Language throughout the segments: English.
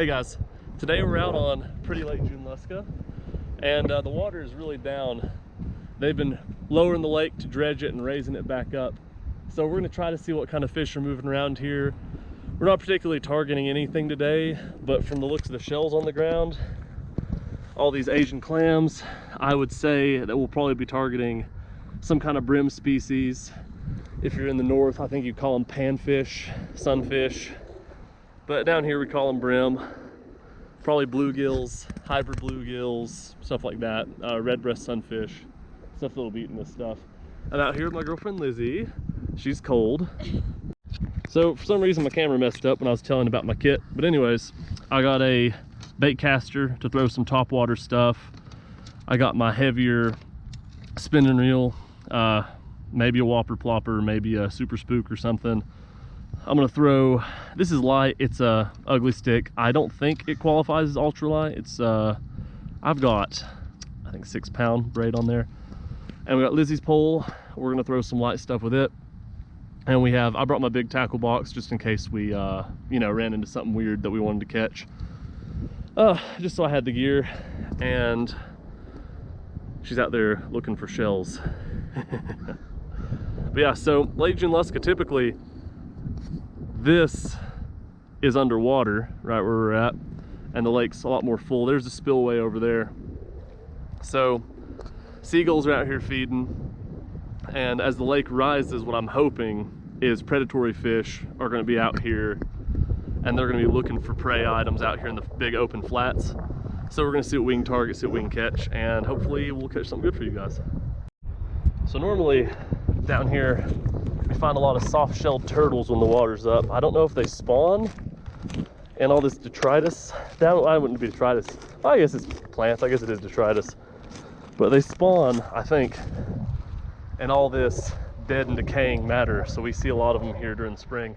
Hey guys, today we're out on pretty Lake Junaluska, and the water is really down. They've been lowering the lake to dredge it and raising it back up. So we're gonna try to see what kind of fish are moving around here. We're not particularly targeting anything today, but from the looks of the shells on the ground, all these Asian clams, I would say that we'll probably be targeting some kind of brim species. If you're in the north, I think you call them panfish, sunfish. But down here we call them brim. Probably bluegills, hybrid bluegills, stuff like that. Red-breast sunfish, stuff that'll be eating this stuff. I'm out here with my girlfriend Lizzie. She's cold. So for some reason my camera messed up when I was telling about my kit. But anyways, I got a bait caster to throw some topwater stuff. I got my heavier spinning reel, maybe a whopper plopper, maybe a super spook or something. I'm gonna throw, this is light, it's a ugly stick. I don't think it qualifies as ultralight. It's I've got, I think 6-pound braid on there. And we got Lizzie's pole. We're gonna throw some light stuff with it. And we have, I brought my big tackle box just in case we, you know, ran into something weird that we wanted to catch. Just so I had the gear. And she's out there looking for shells. But yeah, so Lake Junaluska, typically, this is underwater, right where we're at, and the lake's a lot more full. There's a spillway over there. So seagulls are out here feeding, and as the lake rises, what I'm hoping is predatory fish are going to be out here, and they're going to be looking for prey items out here in the big open flats. So we're going to see what we can target, see what we can catch, and hopefully we'll catch something good for you guys. So normally down here we find a lot of soft-shelled turtles when the water's up. I don't know if they spawn and all this detritus down. I wouldn't be detritus. I guess it's plants. I guess it is detritus. But they spawn, I think, in all this dead and decaying matter. So we see a lot of them here during spring.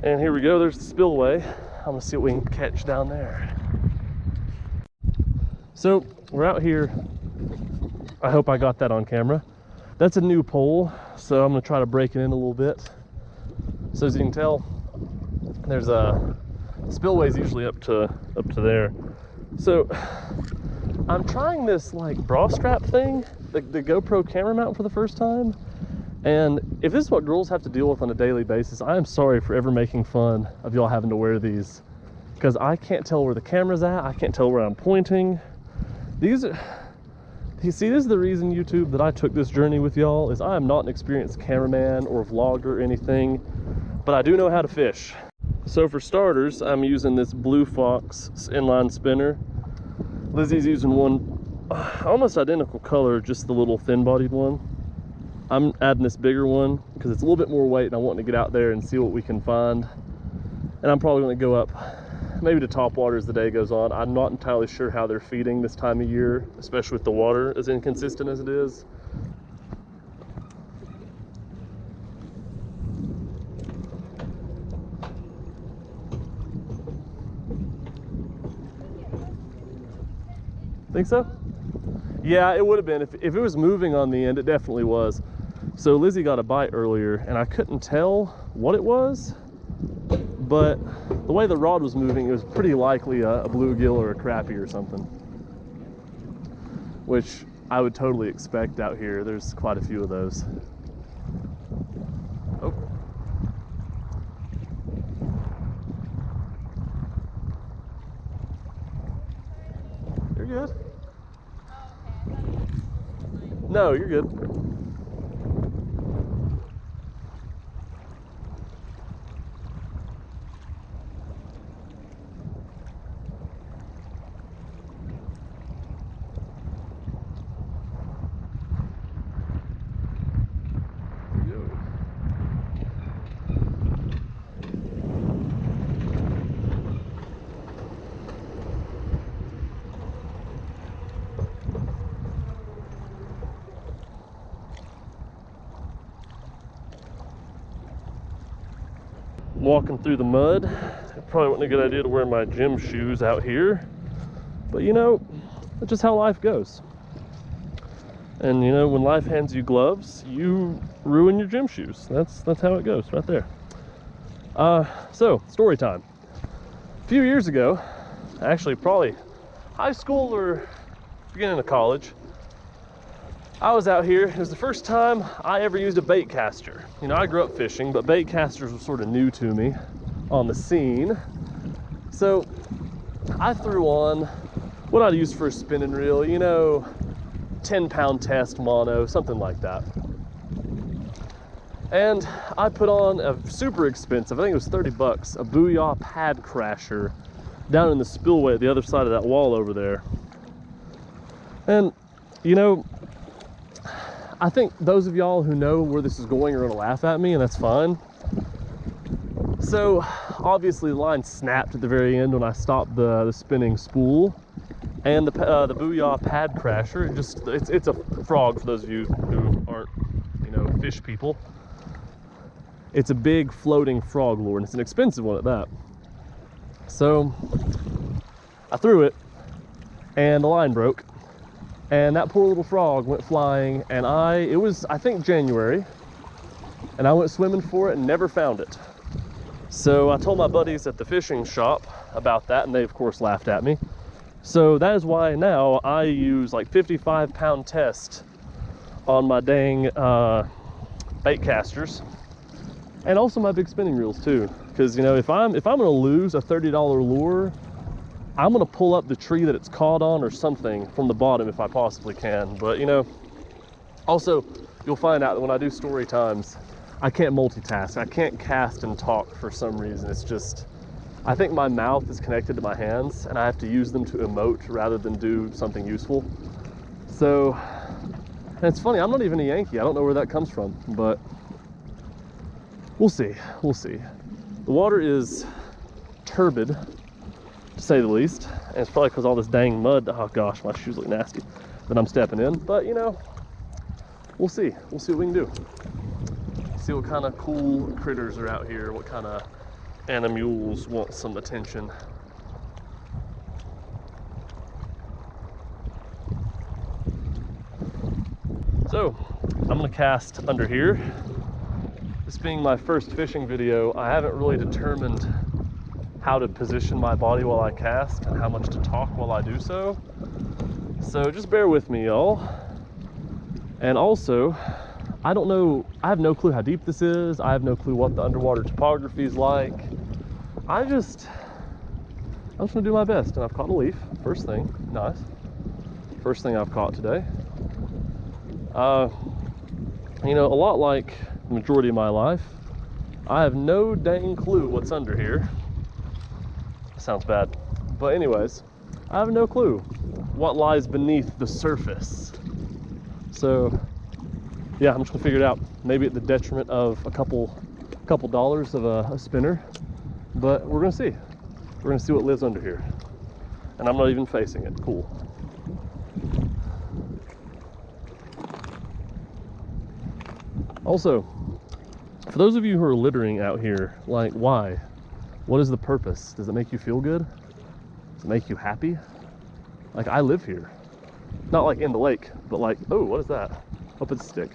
And here we go. There's the spillway. I'm gonna see what we can catch down there. So we're out here. I hope I got that on camera. That's a new pole, so I'm gonna try to break it in a little bit. So as you can tell, there's a spillway's usually up to there. So I'm trying this like bra strap thing, the GoPro camera mount for the first time. And if this is what girls have to deal with on a daily basis, I am sorry for ever making fun of y'all having to wear these, because I can't tell where the camera's at. I can't tell where I'm pointing. You see, this is the reason, YouTube, that I took this journey with y'all, is I am not an experienced cameraman or vlogger or anything, but I do know how to fish. So for starters, I'm using this Blue Fox inline spinner. Lizzie's using one almost identical color, just the little thin-bodied one. I'm adding this bigger one because it's a little bit more weight and I want to get out there and see what we can find. And I'm probably going to go up maybe to topwater as the day goes on. I'm not entirely sure how they're feeding this time of year, especially with the water as inconsistent as it is. Think so? Yeah, it would have been. If it was moving on the end, it definitely was. So Lizzie got a bite earlier and I couldn't tell what it was, but the way the rod was moving, it was pretty likely a bluegill or a crappie or something, which I would totally expect out here. There's quite a few of those. Oh. You're good. No, you're good. Walking through the mud. It probably wasn't a good idea to wear my gym shoes out here, but you know, that's just how life goes. And you know, when life hands you gloves, you ruin your gym shoes. That's how it goes right there. So story time. A few years ago, actually probably high school or beginning of college, I was out here. It was the first time I ever used a bait caster. You know, I grew up fishing, but bait casters were sort of new to me on the scene. So I threw on what I'd use for a spinning reel, you know, 10-pound test mono, something like that. And I put on a super expensive, I think it was 30 bucks, a Booyah pad crasher down in the spillway at the other side of that wall over there. And, you know, I think those of y'all who know where this is going are gonna laugh at me, and that's fine. So, obviously the line snapped at the very end when I stopped the spinning spool. And the Booyah pad crasher, it's a frog for those of you who aren't, you know, fish people. It's a big floating frog lure, and it's an expensive one at that. So I threw it, and the line broke, and that poor little frog went flying. And it was, I think, January, and I went swimming for it and never found it. So I told my buddies at the fishing shop about that, and they of course laughed at me. So that is why now I use like 55-pound test on my dang bait casters, and also my big spinning reels too. Because, you know, if I'm gonna lose a $30 lure, I'm gonna pull up the tree that it's caught on or something from the bottom if I possibly can. But, you know, also you'll find out that when I do story times, I can't multitask. I can't cast and talk for some reason. It's just, I think my mouth is connected to my hands, and I have to use them to emote rather than do something useful. So, and it's funny, I'm not even a Yankee. I don't know where that comes from, but we'll see. We'll see. The water is turbid, to say the least, and it's probably because all this dang mud, oh gosh, my shoes look nasty, that I'm stepping in. But, you know, we'll see. We'll see what we can do. See what kind of cool critters are out here, what kind of animals want some attention. So I'm gonna cast under here. This being my first fishing video, I haven't really determined how to position my body while I cast and how much to talk while I do so. So just bear with me, y'all. And also, I don't know, I have no clue how deep this is. I have no clue what the underwater topography is like. I'm just gonna do my best. And I've caught a leaf, first thing, nice. First thing I've caught today. You know, a lot like the majority of my life, I have no dang clue what's under here. Sounds bad. But anyways, I have no clue what lies beneath the surface. So yeah, I'm just gonna figure it out. Maybe at the detriment of a couple dollars of a spinner, but we're gonna see. We're gonna see what lives under here. And I'm not even facing it. Cool. Also, for those of you who are littering out here, like, why? What is the purpose? Does it make you feel good? Does it make you happy? Like, I live here. Not like in the lake, but like, oh, what is that? Up its stick.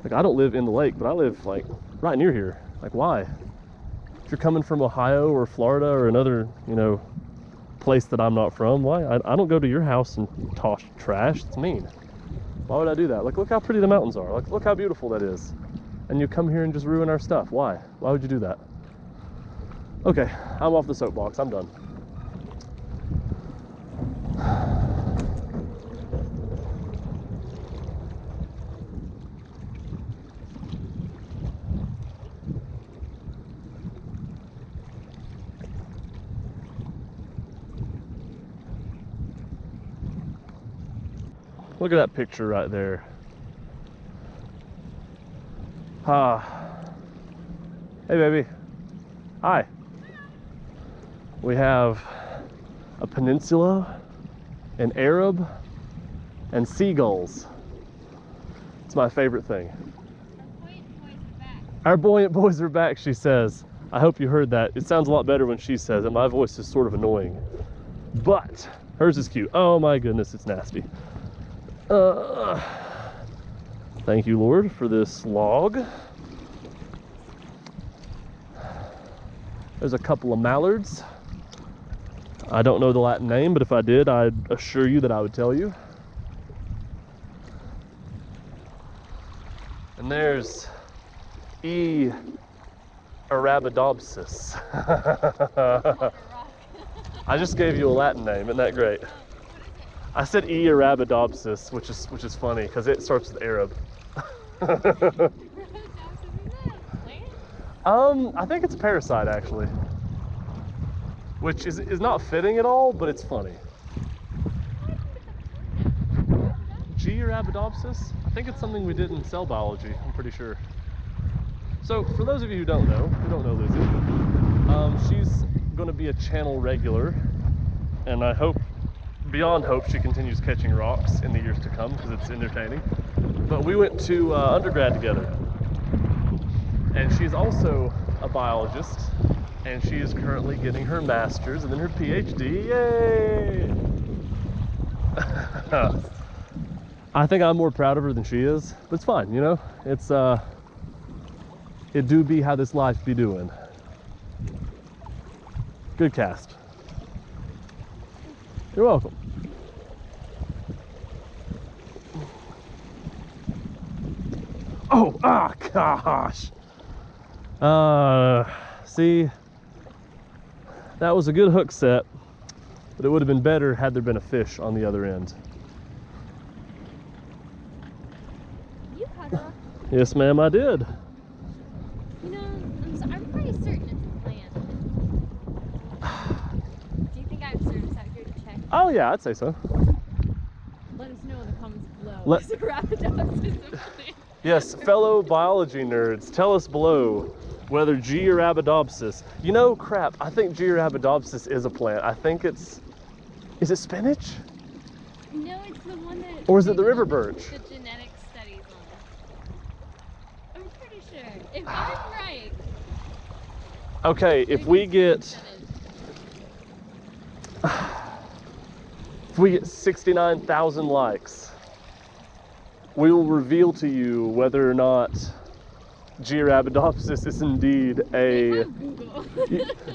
Like, I don't live in the lake, but I live like right near here. Like, why? If you're coming from Ohio or Florida or another, you know, place that I'm not from, why? I don't go to your house and toss trash. It's mean. Why would I do that? Like, look how pretty the mountains are. Like, look how beautiful that is. And you come here and just ruin our stuff. Why? Why would you do that? Okay, I'm off the soapbox. I'm done. Look at that picture right there. Hey, baby. Hi. We have a peninsula, an Arab, and seagulls. It's my favorite thing. Our buoyant boys are back, she says. I hope you heard that. It sounds a lot better when she says it. My voice is sort of annoying. But hers is cute. Oh my goodness, it's nasty. Thank you, Lord, for this log. There's a couple of mallards I don't know the Latin name, but if I did, I'd assure you that I would tell you. And there's E. Arabidopsis. I just gave you a Latin name, isn't that great? I said E. Arabidopsis, which is funny because it starts with Arab. I think it's a parasite actually, which is not fitting at all, but it's funny. G. Arabidopsis? I think it's something we did in cell biology, I'm pretty sure. So for those of you who don't know Lizzie, she's going to be a channel regular, and I hope, beyond hope, she continues catching rocks in the years to come because it's entertaining. But we went to undergrad together, and she's also a biologist, and she is currently getting her master's and then her PhD. Yay! I think I'm more proud of her than she is, but it's fine, you know? It's it do be how this life be doing. Good cast. You're welcome. Oh, gosh. See, that was a good hook set, but it would have been better had there been a fish on the other end. You caught her? Yes, ma'am, I did. You know, I'm pretty certain it's a plant. Do you think I have service out here to check? Oh yeah, I'd say so. Let us know in the comments below. Yes, fellow biology nerds, tell us below whether G. Arabidopsis. You know, crap, I think G. Arabidopsis is a plant. I think is it spinach? No, it's the one that... Or is it the river birch? The genetic studies on. I'm pretty sure. If I'm right. Okay, if we get 69,000 likes, we will reveal to you whether or not G. Arabidopsis is indeed a...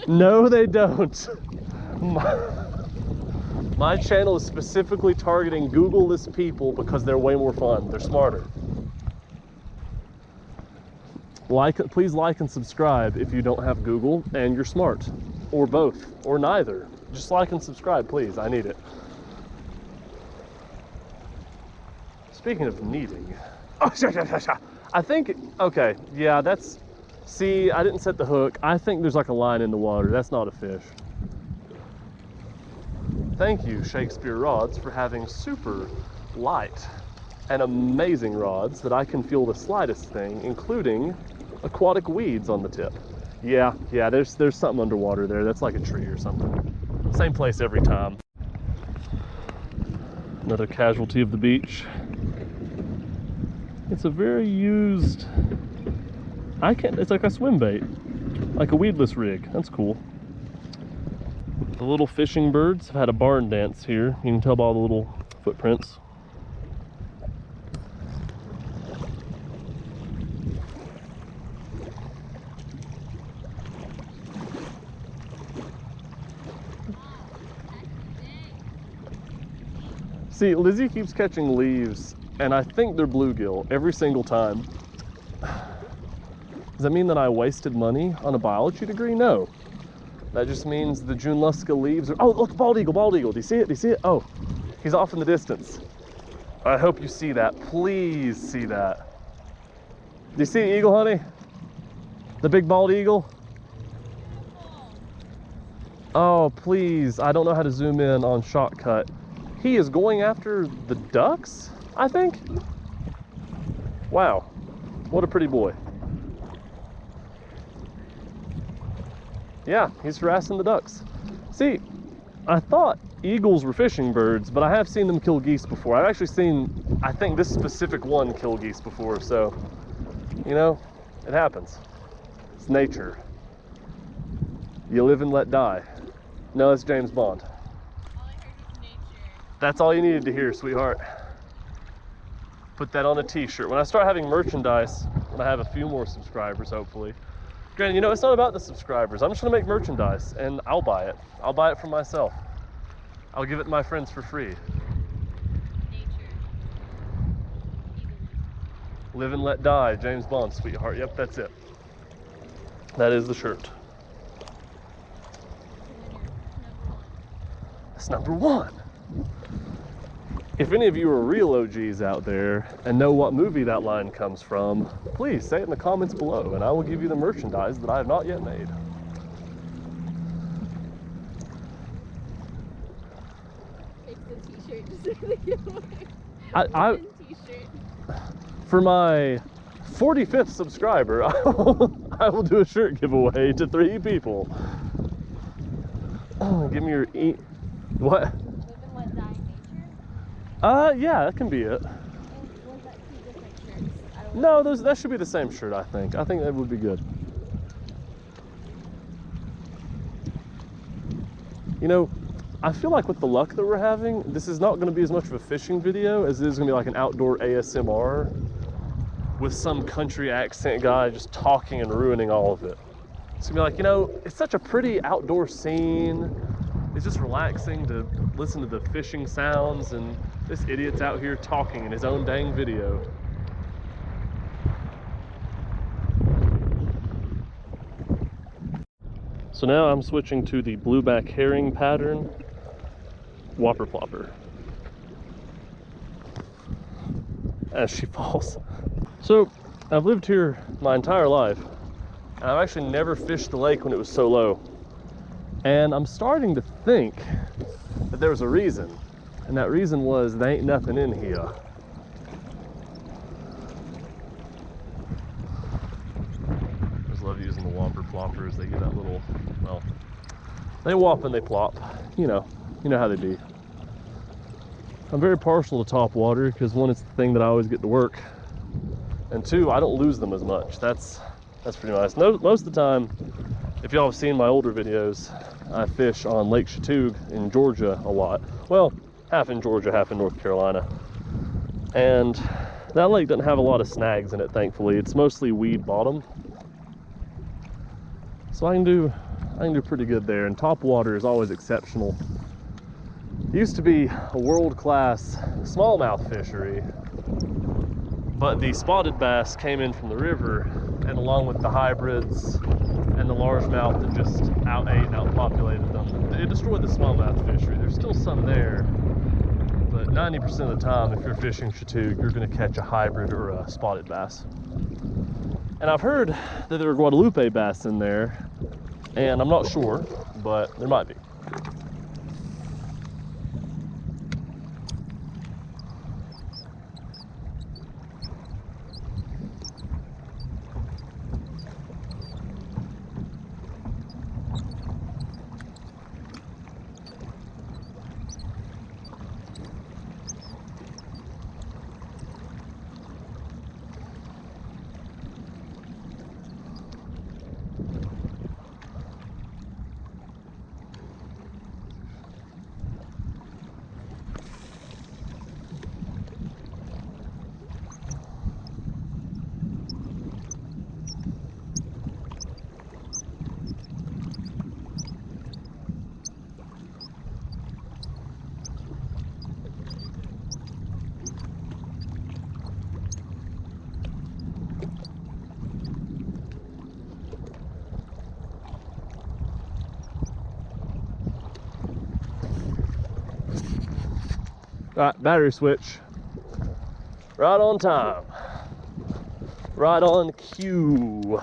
No, they don't. My channel is specifically targeting Google-less people because they're way more fun. They're smarter. Please like and subscribe if you don't have Google and you're smart, or both, or neither. Just like and subscribe, please. I need it. Speaking of needing, I think, okay, yeah, that's, see, I didn't set the hook. I think there's like a line in the water. That's not a fish. Thank you, Shakespeare Rods, for having super light and amazing rods that I can feel the slightest thing, including aquatic weeds on the tip. Yeah, there's something underwater there. That's like a tree or something. Same place every time. Another casualty of the beach. It's a very used, it's like a swim bait, like a weedless rig. That's cool. The little fishing birds have had a barn dance here. You can tell by all the little footprints. See, Lizzie keeps catching leaves, and I think they're bluegill every single time. Does that mean that I wasted money on a biology degree? No. That just means the Junaluska leaves are... Oh, look, bald eagle. Do you see it? Do you see it? Oh, he's off in the distance. I hope you see that. Please see that. Do you see the eagle, honey? The big bald eagle? Oh, please. I don't know how to zoom in on shortcut. He is going after the ducks, I think? Wow, what a pretty boy. Yeah, he's harassing the ducks. See, I thought eagles were fishing birds, but I have seen them kill geese before. I've actually seen, I think, this specific one kill geese before, so, you know, it happens. It's nature. You live and let die. No, it's James Bond. That's all you needed to hear, sweetheart. Put that on a t-shirt. When I start having merchandise, when I have a few more subscribers, hopefully. Granted, you know, it's not about the subscribers. I'm just gonna make merchandise and I'll buy it. I'll buy it for myself. I'll give it to my friends for free. Nature. Live and let die, James Bond, sweetheart. Yep, that's it. That is the shirt. That's number one. If any of you are real OGs out there and know what movie that line comes from, please say it in the comments below and I will give you the merchandise that I have not yet made. It's a t-shirt just for the giveaway. I T-shirt. For my 45th subscriber, I will do a shirt giveaway to 3 people. Give me your what? Live and let die nature? Yeah, that can be it. Or was that 2 different shirts? I don't No, that should be the same shirt, I think. I think that would be good. You know, I feel like with the luck that we're having, this is not going to be as much of a fishing video as it is going to be like an outdoor ASMR with some country accent guy just talking and ruining all of it. It's going to be like, you know, it's such a pretty outdoor scene. It's just relaxing to listen to the fishing sounds, and this idiot's out here talking in his own dang video. So now I'm switching to the blueback herring pattern whopper plopper as she falls. So I've lived here my entire life, and I've actually never fished the lake when it was so low. And I'm starting to think that there was a reason, and that reason was there ain't nothing in here. I just love using the whopper ploppers. They get that little, well, they whop and they plop. You know how they be. I'm very partial to top water because 1, it's the thing that I always get to work, and 2, I don't lose them as much. That's pretty nice. Most of the time, if y'all have seen my older videos, I fish on Lake Chattooga in Georgia a lot. Well, half in Georgia, half in North Carolina. And that lake doesn't have a lot of snags in it, thankfully. It's mostly weed bottom. So I can do pretty good there, and top water is always exceptional. It used to be a world-class smallmouth fishery, but the spotted bass came in from the river, and along with the hybrids and the largemouth that just out-ate and out-populated them, it destroyed the smallmouth fishery. There's still some there, but 90% of the time, if you're fishing Chattooga, you're going to catch a hybrid or a spotted bass. And I've heard that there are Guadalupe bass in there, and I'm not sure, but there might be. All right, battery switch. Right on time. Right on cue.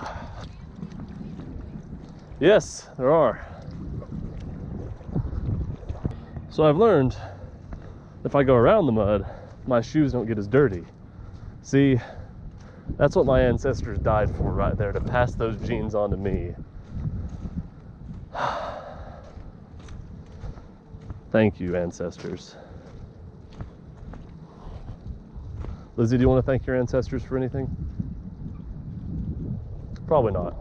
Yes, there are. So I've learned if I go around the mud, my shoes don't get as dirty. See, that's what my ancestors died for right there, to pass those genes on to me. Thank you, ancestors. Lizzie, do you want to thank your ancestors for anything? Probably not.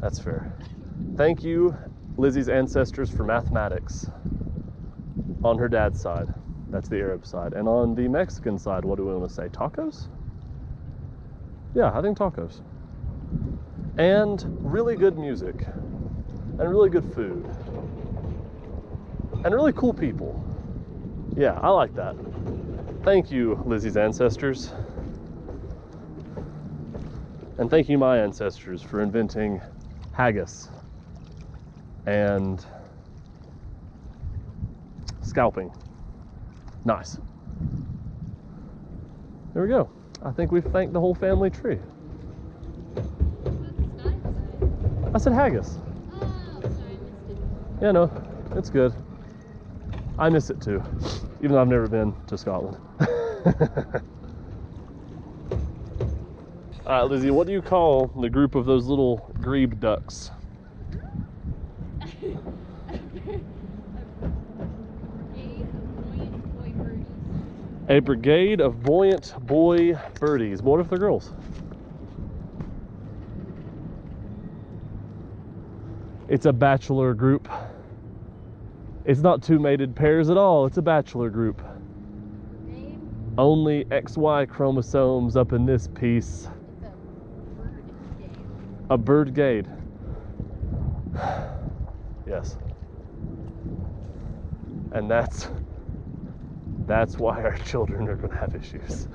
That's fair. Thank you, Lizzie's ancestors, for mathematics. On her dad's side. That's the Arab side. And on the Mexican side, what do we want to say? Tacos? Yeah, I think tacos. And really good music. And really good food. and really cool people. Yeah, I like that. Thank you, Lizzie's ancestors. And thank you, my ancestors, for inventing haggis and scalping. Nice. There we go. I think we've thanked the whole family tree. I said haggis. Oh, sorry, I missed it. Yeah, no, it's good. I miss it too, even though I've never been to Scotland. All right, Lizzie, what do you call the group of those little grebe ducks? A brigade of buoyant boy birdies. What if they're girls? It's a bachelor group. It's not two mated pairs at all. It's a bachelor group. Only XY chromosomes up in this piece. A birdgade. Yes. And that's why our children are going to have issues.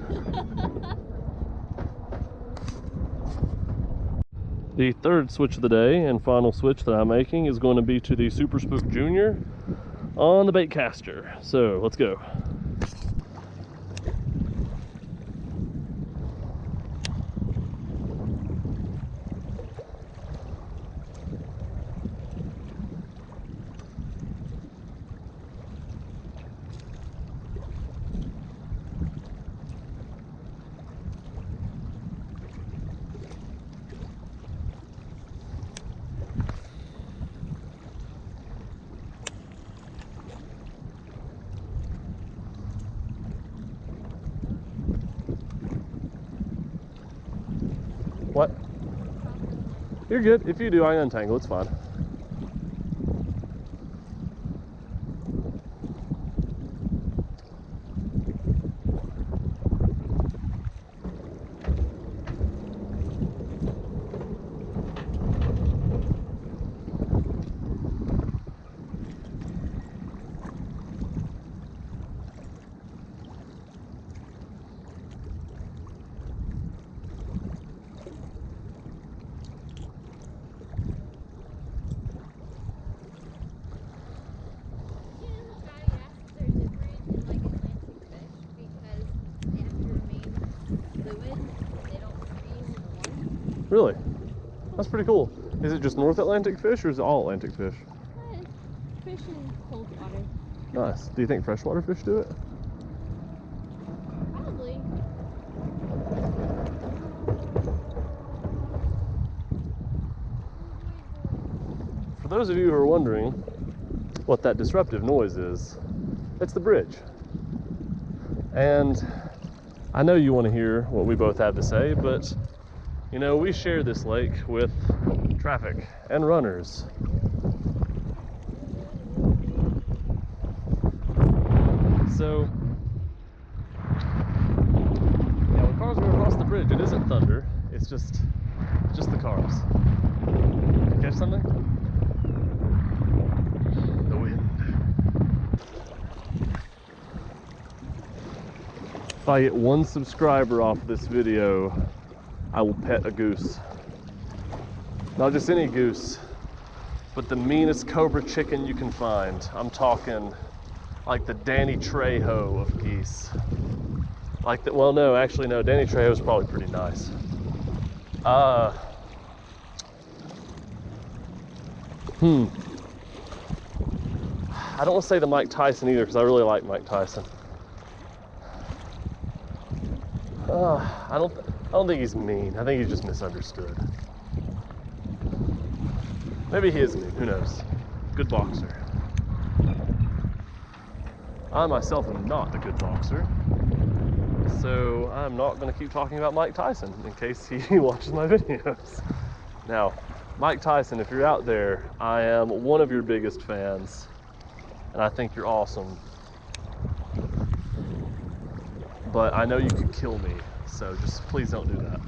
The third switch of the day and final switch that I'm making is going to be to the Super Spook Junior on the bait caster. So let's go. What? You're good. If you do, I untangle. It's fine. Really? That's pretty cool. Is it just North Atlantic fish or is it all Atlantic fish? Fish in cold water. Nice. Do you think freshwater fish do it? Probably. For those of you who are wondering what that disruptive noise is, it's the bridge. And I know you want to hear what we both have to say, but you know, we share this lake with traffic and runners. So, yeah, when cars go across the bridge, it isn't thunder. It's just the cars. Catch something? The wind. If I get 1 subscriber off this video, I will pet a goose. Not just any goose, but the meanest cobra chicken you can find. I'm talking like the Danny Trejo of geese. Like that, well, no, actually, no, Danny Trejo is probably pretty nice. I don't want to say the Mike Tyson either, because I really like Mike Tyson. I don't think he's mean. I think he's just misunderstood. Maybe he is mean, who knows? Good boxer. I myself am not a good boxer, so I'm not going to keep talking about Mike Tyson in case he watches my videos. Now, Mike Tyson, if you're out there, I am one of your biggest fans, and I think you're awesome. But I know you could kill me, so just please don't do that.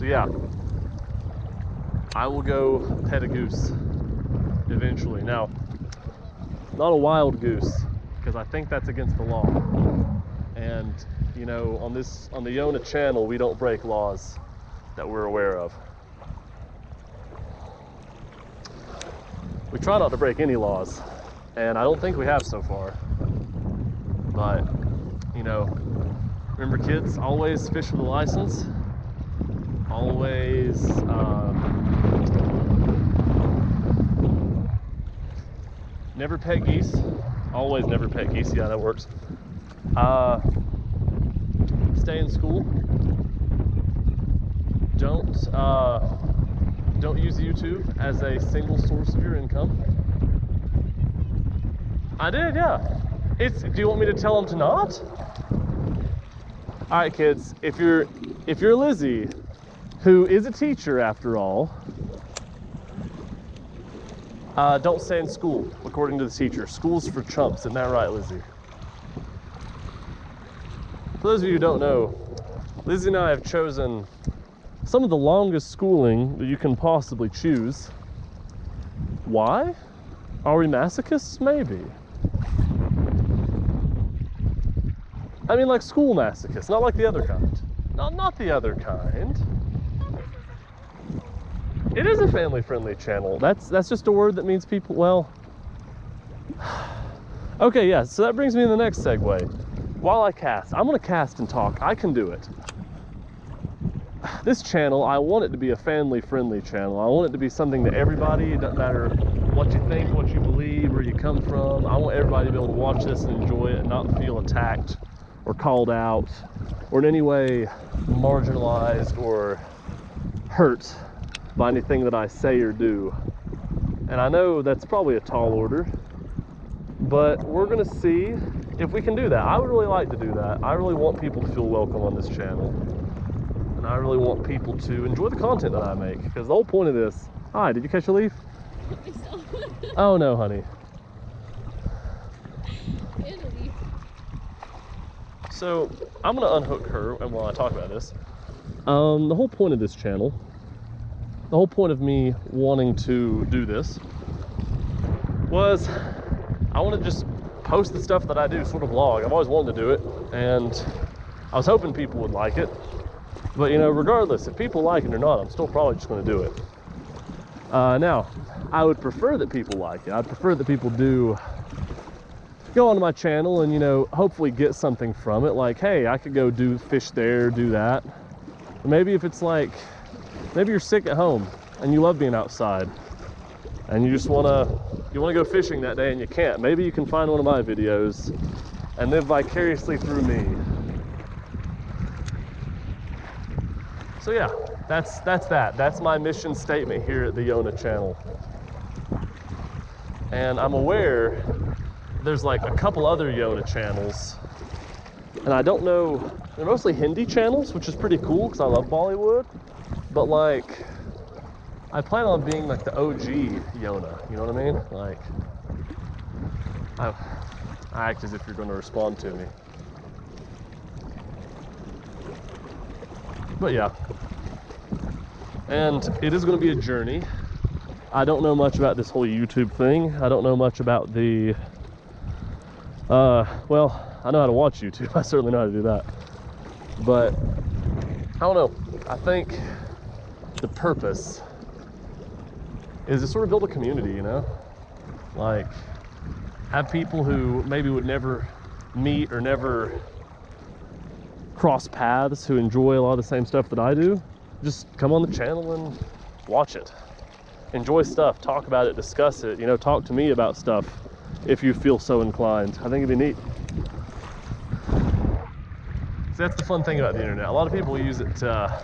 So yeah, I will go pet a goose eventually. Now, not a wild goose, because I think that's against the law. And you know, on the Yona channel, we don't break laws that we're aware of. We try not to break any laws, and I don't think we have so far. But, you know, remember kids, always fish with a license. Always, never pet geese. Always never pet geese, yeah, that works. Stay in school. Don't use YouTube as a single source of your income. I did, yeah. Do you want me to tell them to not? All right, kids. If you're Lizzie, who is a teacher after all, don't stay in school. According to the teacher, school's for chumps. Isn't that right, Lizzie? For those of you who don't know, Lizzie and I have chosen some of the longest schooling that you can possibly choose. Why? Are we masochists? Maybe. I mean, like school masochists, not like the other kind. Not the other kind. It is a family-friendly channel. That's just a word that means people, well... Okay, yeah, so that brings me to the next segue. While I cast, I'm gonna cast and talk. I can do it. This channel, I want it to be a family-friendly channel. I want it to be something that everybody, it doesn't matter what you think, what you believe, where you come from. I want everybody to be able to watch this and enjoy it and not feel attacked or called out or in any way marginalized or hurt by anything that I say or do. And I know that's probably a tall order, but we're gonna see if we can do that. I would really like to do that. I really want people to feel welcome on this channel. And I really want people to enjoy the content that I make, because the whole point of this... Hi, did you catch a leaf? Oh no, honey. So I'm gonna unhook her, and while I talk about this, the whole point of this channel, the whole point of me wanting to do this was I want to just post the stuff that I do, sort of vlog. I've always wanted to do it, and I was hoping people would like it. But you know, regardless, if people like it or not, I'm still probably just going to do it. Now, I would prefer that people like it. I'd prefer that people do go onto my channel and, you know, hopefully get something from it. Like, hey, I could go do fish there, do that. Or maybe if it's like, maybe you're sick at home and you love being outside and you just want to go fishing that day and you can't. Maybe you can find one of my videos and live vicariously through me. So yeah, that's that. That's my mission statement here at the Yona channel. And I'm aware there's like a couple other Yona channels, and I don't know, they're mostly Hindi channels, which is pretty cool because I love Bollywood, but like, I plan on being like the OG Yona, you know what I mean? Like, I act as if you're going to respond to me. But yeah, and it is going to be a journey. I don't know much about this whole YouTube thing. I don't know much about the, well, I know how to watch YouTube. I certainly know how to do that. But, I don't know. I think the purpose is to sort of build a community, you know? Like, have people who maybe would never meet or never cross paths, who enjoy a lot of the same stuff that I do, just come on the channel and watch it. Enjoy stuff, talk about it, discuss it, you know, talk to me about stuff if you feel so inclined. I think it'd be neat. So that's the fun thing about the internet. A lot of people use it to,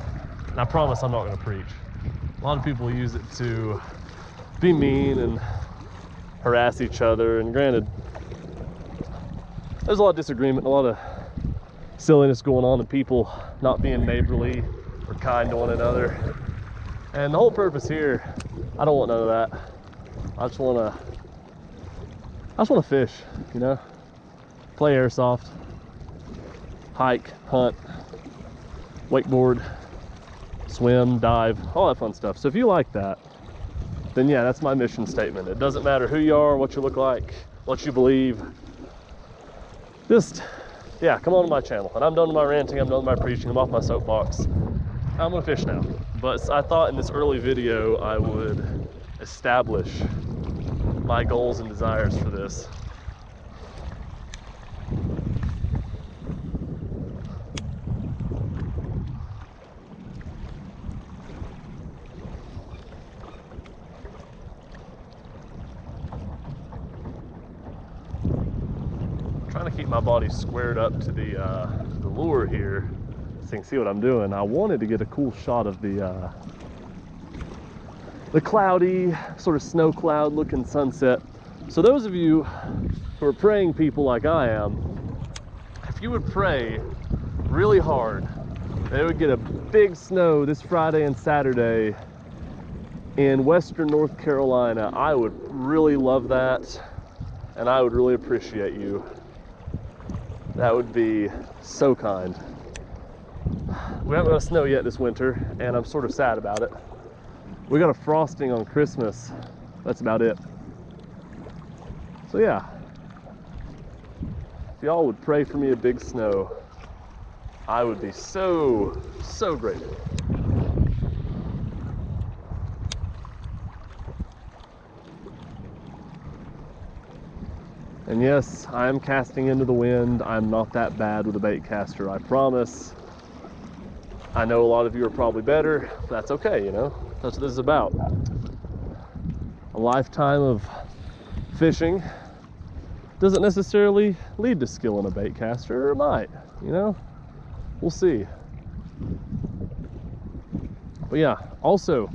and I promise I'm not going to preach, a lot of people use it to be mean and harass each other, and granted, there's a lot of disagreement, a lot of silliness going on, and people not being neighborly or kind to one another. And the whole purpose here, I don't want none of that. I just want to fish, you know, play airsoft, hike, hunt, wakeboard, swim, dive, all that fun stuff. So if you like that, then yeah, that's my mission statement. It doesn't matter who you are, what you look like, what you believe. Just, yeah, come on to my channel. And I'm done with my ranting, I'm done with my preaching, I'm off my soapbox. I'm gonna fish now. But I thought in this early video I would establish my goals and desires for this. Trying to keep my body squared up to the lure here so you can see what I'm doing. I wanted to get a cool shot of the cloudy, sort of snow cloud looking sunset. So those of you who are praying people like I am, if you would pray really hard, they would get a big snow this Friday and Saturday in western North Carolina. I would really love that, and I would really appreciate you. That would be so kind. We haven't got a snow yet this winter, and I'm sort of sad about it. We got a frosting on Christmas. That's about it. So yeah, if y'all would pray for me a big snow, I would be so, so grateful. And yes, I am casting into the wind. I'm not that bad with a bait caster, I promise. I know a lot of you are probably better. That's okay, you know? That's what this is about. A lifetime of fishing doesn't necessarily lead to skill in a bait caster, or it might, you know? We'll see. But yeah, also,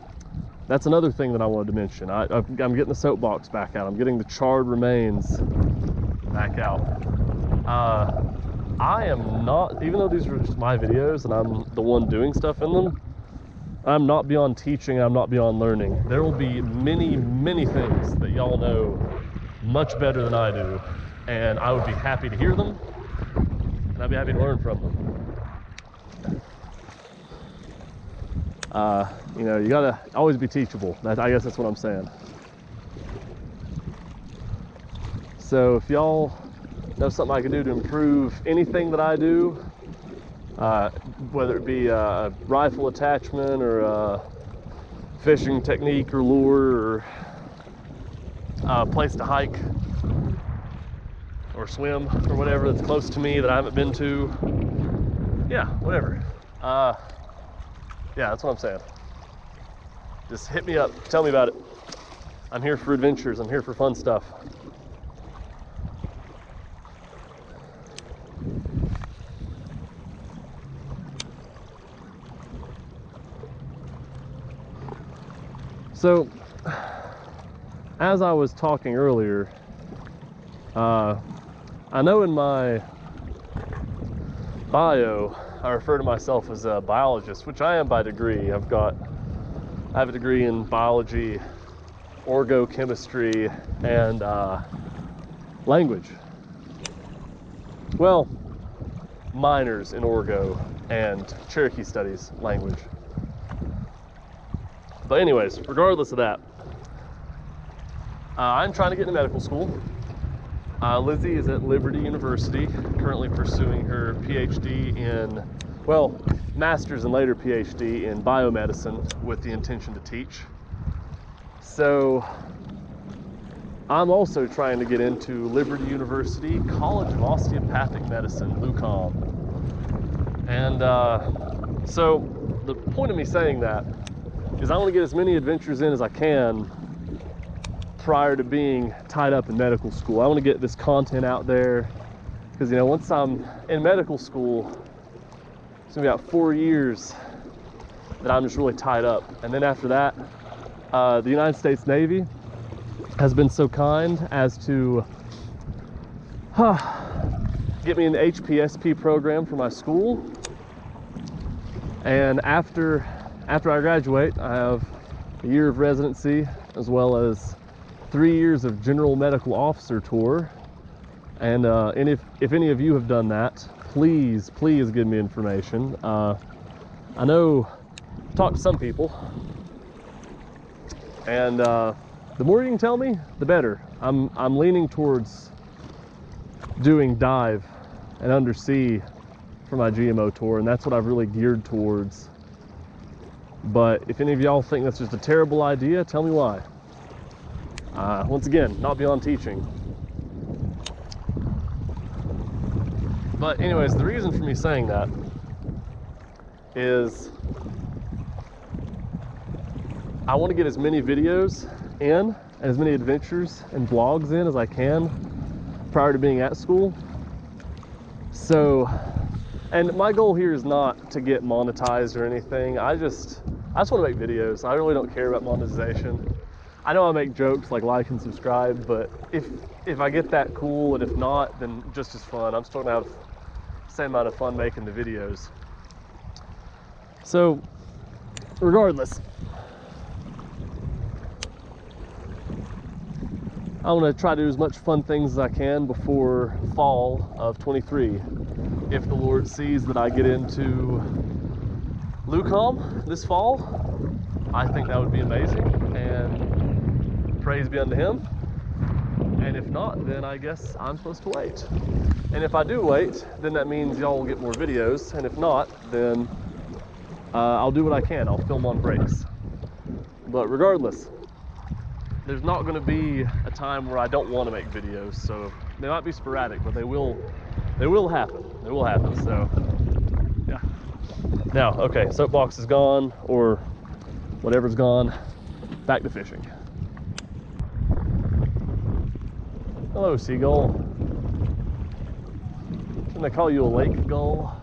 that's another thing that I wanted to mention. I'm getting the soapbox back out. I'm getting the charred remains back out. I am not, even though these are just my videos and I'm the one doing stuff in them, I'm not beyond teaching, I'm not beyond learning. There will be many, many things that y'all know much better than I do, and I would be happy to hear them, and I'd be happy to learn from them. You know, you gotta always be teachable. I guess that's what I'm saying. So if y'all know something I can do to improve anything that I do, whether it be a rifle attachment or a fishing technique or lure or a place to hike or swim or whatever that's close to me that I haven't been to, yeah, whatever. Yeah, that's what I'm saying. Just hit me up, tell me about it. I'm here for adventures, I'm here for fun stuff. So, as I was talking earlier, I know in my bio, I refer to myself as a biologist, which I am by degree. I have a degree in biology, orgochemistry, and language. Well, minors in orgo and Cherokee studies language. But anyways, regardless of that, I'm trying to get into medical school. Lizzie is at Liberty University, currently pursuing her PhD in, well, master's and later PhD in biomedicine with the intention to teach. So I'm also trying to get into Liberty University College of Osteopathic Medicine, LUCOM. And so the point of me saying that is I want to get as many adventures in as I can prior to being tied up in medical school. I want to get this content out there because, you know, once I'm in medical school, it's gonna be about 4 years that I'm just really tied up. And then after that, the United States Navy has been so kind as to get me in the HPSP program for my school. And after I graduate, I have a year of residency as well as 3 years of general medical officer tour. And if any of you have done that, please give me information. I know I've talked to some people, and the more you can tell me, the better. I'm leaning towards doing dive and undersea for my GMO tour, and that's what I've really geared towards. But if any of y'all think that's just a terrible idea, tell me why. Once again, not beyond teaching. But anyways, the reason for me saying that is I want to get as many videos in and as many adventures and vlogs in as I can prior to being at school. So, and my goal here is not to get monetized or anything. I just want to make videos. I really don't care about monetization. I know I make jokes like like and subscribe, but if I get that, cool, and if not, then just as fun. I'm still gonna have the same amount of fun making the videos. So, regardless, I want to try to do as much fun things as I can before fall of 23. If the Lord sees that I get into Lucom this fall, I think that would be amazing, and praise be unto Him. And if not, then I guess I'm supposed to wait. And if I do wait, then that means y'all will get more videos, and if not, then I'll do what I can. I'll film on breaks. But regardless, there's not going to be a time where I don't want to make videos, so they might be sporadic, but they will happen. They will happen. So yeah. Now, okay, soapbox is gone, or whatever's gone. Back to fishing. Hello, seagull. Shouldn't I call you a lake gull?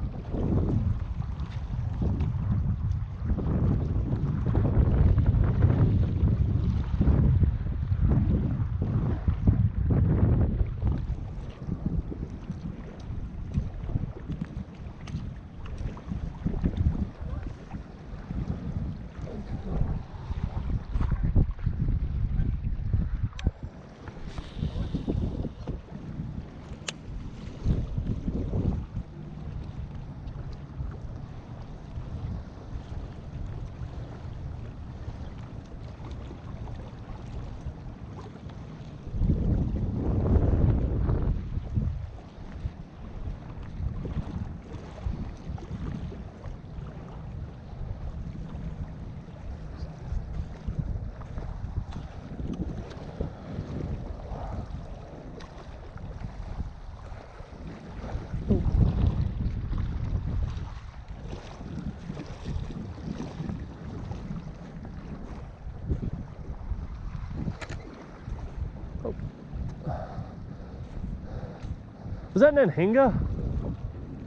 Was that an Anhinga?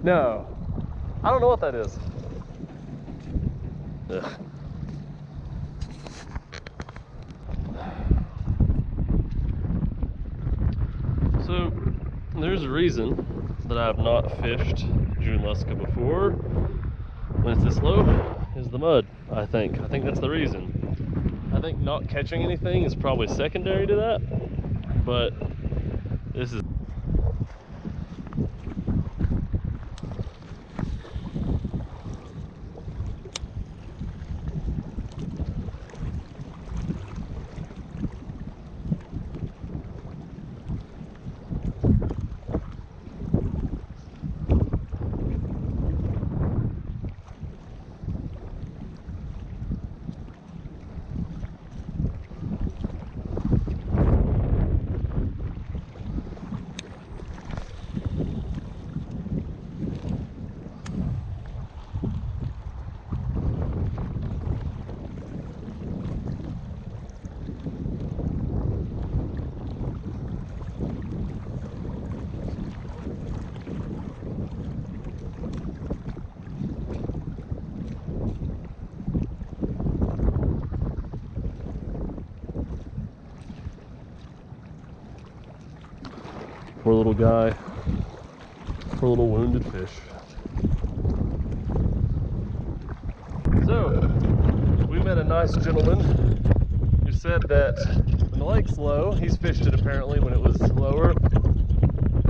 No. I don't know what that is. Ugh. So, there's a reason that I have not fished Junaluska before when it's this low, is the mud, I think. I think that's the reason. I think not catching anything is probably secondary to that, but this is poor little guy, poor little wounded fish. So, we met a nice gentleman who said that when the lake's low, he's fished it apparently when it was lower,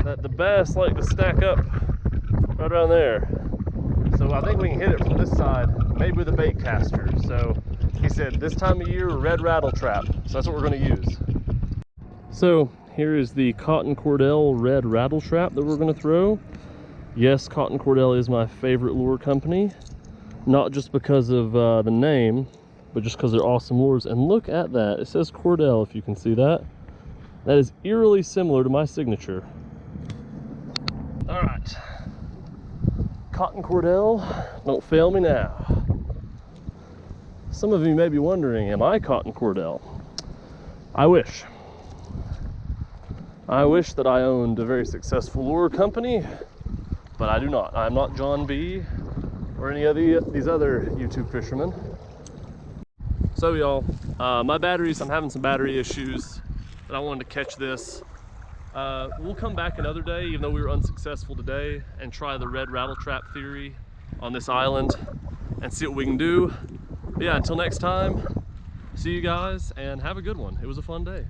that the bass like to stack up right around there. So I think we can hit it from this side made with a bait caster. So he said this time of year, red rattle trap. So that's what we're going to use. So here is the cotton cordell red rattle trap that we're going to throw. Yes, cotton cordell is my favorite lure company, not just because of the name, but just because they're awesome lures. And look at that, it says cordell, if you can see that. That is eerily similar to my signature. All right, cotton cordell, don't fail me now. Some of you may be wondering, am I cotton cordell? I wish. I wish that I owned a very successful lure company, but I do not. I'm not John B. or any of these other YouTube fishermen. So y'all, my batteries, I'm having some battery issues, but I wanted to catch this. We'll come back another day, even though we were unsuccessful today, and try the red rattle trap theory on this island and see what we can do. But yeah, until next time, see you guys and have a good one. It was a fun day.